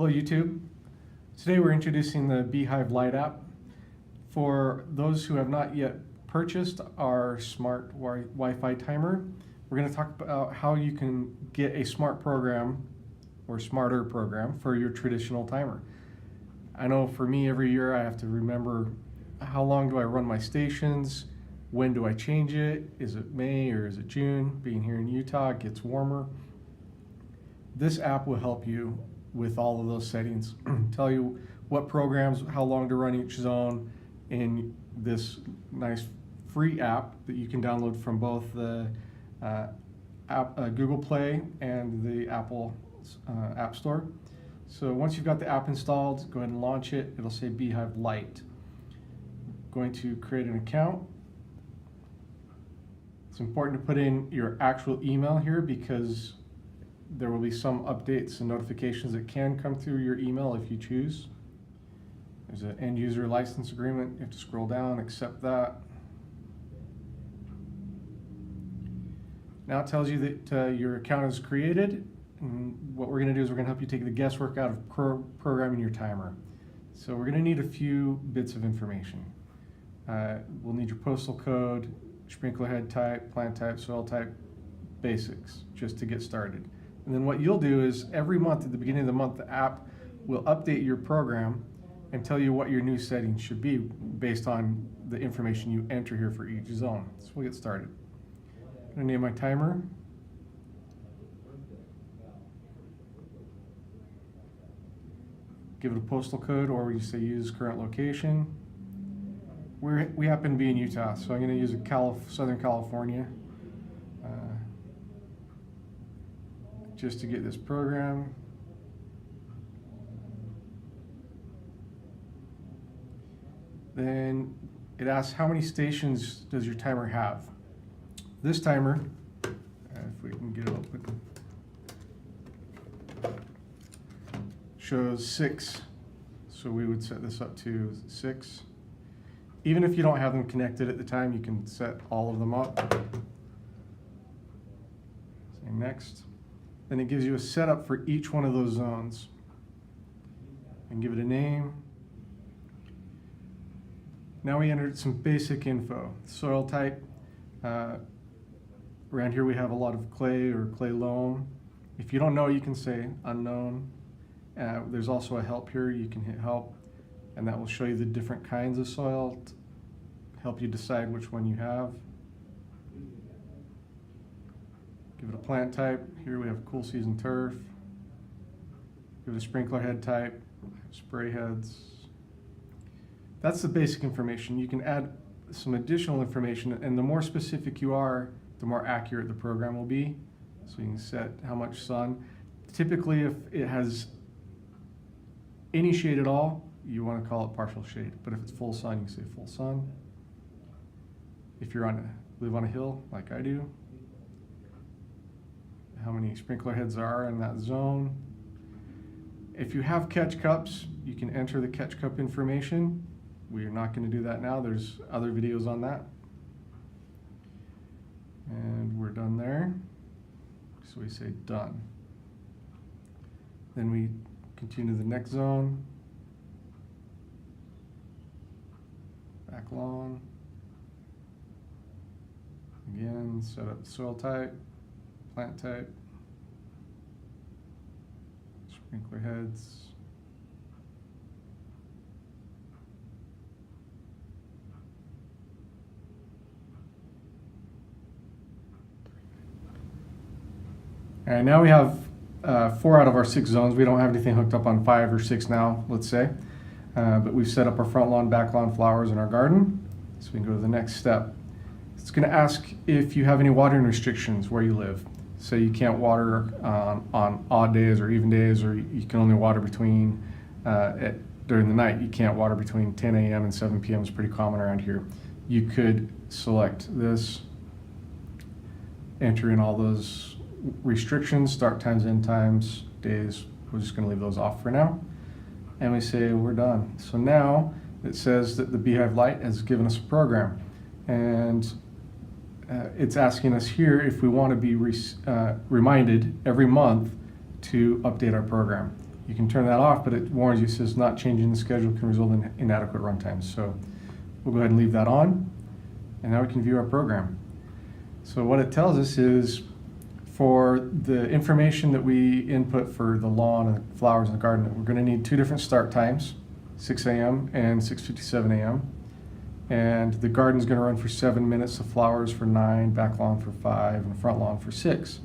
Hello YouTube. Today we're introducing the B-hyve Lite app. For those who have not yet purchased our smart Wi-Fi timer, we're going to talk about how you can get a smart program or smarter program for your traditional timer. I know for me every year I have to remember how long do I run my stations, when do I change it, is it May or is it June? Being here in Utah, it gets warmer. This app will help you with all of those settings, tell you what programs, how long to run each zone in this nice free app that you can download from both the Google Play and the Apple App Store. So once you've got the app installed, go ahead and launch it. It'll say B-hyve Lite. Going to create an account. It's important to put in your actual email here because there will be some updates and notifications that can come through your email if you choose. There's an end user license agreement. You have to scroll down, accept that. Now it tells you that your account is created. And what we're going to do is we're going to help you take the guesswork out of programming your timer. So we're going to need a few bits of information. We'll need your postal code, sprinkler head type, plant type, soil type, basics, just to get started. And then what you'll do is every month at the beginning of the month, the app will update your program and tell you what your new settings should be based on the information you enter here for each zone. So we'll get started. I'm going to name my timer. Give it a postal code, or we say use current location. We happen to be in Utah, so I'm going to use Southern California. Just to get this program. Then it asks how many stations does your timer have. This timer, if we can get it open, shows 6. So we would set this up to 6. Even if you don't have them connected at the time, you can set all of them up. Say next. Then it gives you a setup for each one of those zones. And give it a name. Now we entered some basic info. Soil type. Around here we have a lot of clay or clay loam. If you don't know, you can say unknown. There's also a help here. You can hit help, and that will show you the different kinds of soil to help you decide which one you have. Give it a plant type. Here we have cool season turf. Give it a sprinkler head type, spray heads. That's the basic information. You can add some additional information, and the more specific you are, the more accurate the program will be. So you can set how much sun. Typically, if it has any shade at all, you want to call it partial shade. But if it's full sun, you can say full sun. If you live on a hill, like I do, how many sprinkler heads there are in that zone. If you have catch cups, you can enter the catch cup information. We are not going to do that now. There's other videos on that. And we're done there. So we say done. Then we continue to the next zone. Back lawn. Again, set up the soil type, plant type, sprinkler heads. And now we have 4 out of our 6 zones. We don't have anything hooked up on 5 or 6 now, let's say. But we've set up our front lawn, back lawn, flowers in our garden. So we can go to the next step. It's going to ask if you have any watering restrictions where you live. Say you can't water on odd days or even days, or you can only water between, during the night. You can't water between 10 a.m. and 7 p.m. It's pretty common around here. You could select this, enter in all those restrictions, start times, end times, days. We're just going to leave those off for now. And we say we're done. So now it says that the B-hyve Lite has given us a program. And it's asking us here if we want to be reminded every month to update our program. You can turn that off, but it warns you, says not changing the schedule can result in inadequate run times. So we'll go ahead and leave that on, and now we can view our program. So what it tells us is for the information that we input for the lawn and the flowers in the garden, we're going to need two different start times, 6 a.m. and 6:57 a.m. And the garden's going to run for 7 minutes, the flowers for 9, back lawn for 5, and front lawn for 6.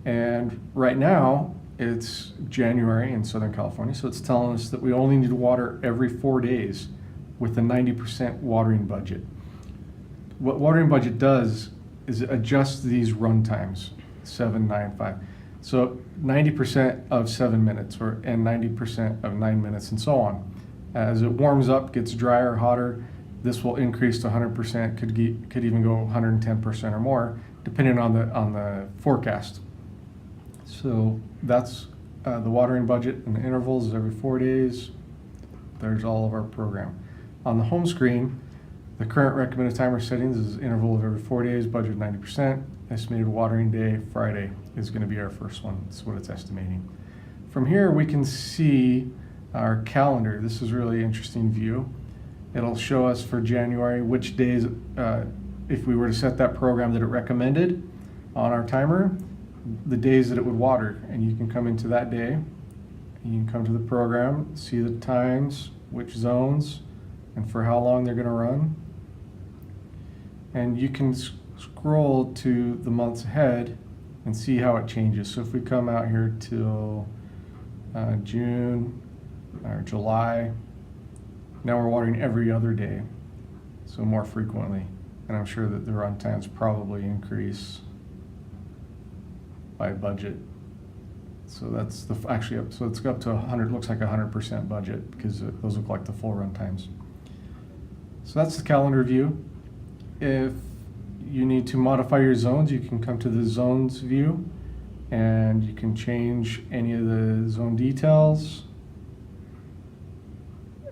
And right now, it's January in Southern California, so it's telling us that we only need to water every 4 days with a 90% watering budget. What watering budget does is it adjusts these run times, 7, 9, 5. So 90% of 7 minutes and 90% of 9 minutes and so on. As it warms up, gets drier, hotter, this will increase to 100%, could even go 110% or more, depending on the forecast. So that's the watering budget, and the intervals is every 4 days. There's all of our program. On the home screen, the current recommended timer settings is interval of every 4 days, budget 90%. Estimated watering day, Friday, is going to be our first one. That's what it's estimating. From here, we can see our calendar. This is a really interesting view. It'll show us for January which days, if we were to set that program that it recommended on our timer, the days that it would water. And you can come into that day, you can come to the program, see the times, which zones, and for how long they're going to run. And you can scroll to the months ahead and see how it changes. So if we come out here till June or July, now we're watering every other day, so more frequently. And I'm sure that the run times probably increase by budget. So that's so it's up to 100, looks like 100% budget, because those look like the full run times. So that's the calendar view. If you need to modify your zones, you can come to the zones view and you can change any of the zone details.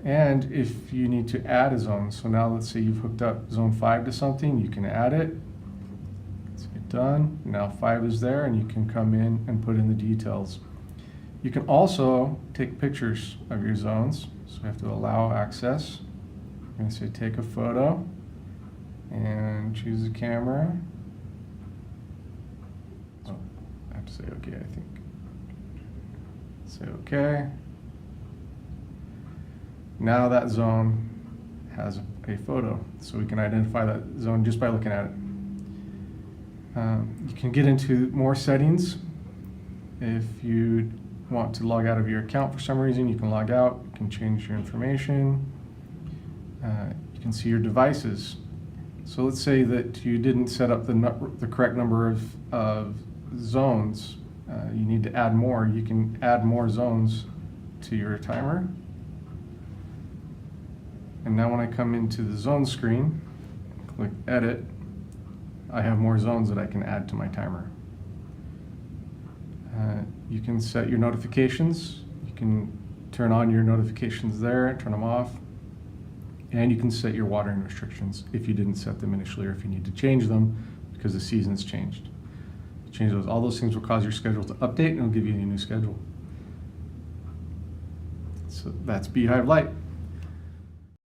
And if you need to add a zone, so now let's say you've hooked up zone 5 to something, you can add it. Let's hit done. Now 5 is there, and you can come in and put in the details. You can also take pictures of your zones. So we have to allow access. I'm going to say take a photo and choose the camera. Oh, I have to say okay, I think. Say okay. Now that zone has a photo, so we can identify that zone just by looking at it. You can get into more settings. If you want to log out of your account for some reason, you can log out. You can change your information. You can see your devices. So let's say that you didn't set up the correct number of zones. You need to add more. You can add more zones to your timer. And now when I come into the zone screen, click edit, I have more zones that I can add to my timer. You can set your notifications. You can turn on your notifications there, turn them off. And you can set your watering restrictions if you didn't set them initially, or if you need to change them because the season's changed. Change those. All those things will cause your schedule to update, and it'll give you a new schedule. So that's B-hyve Lite.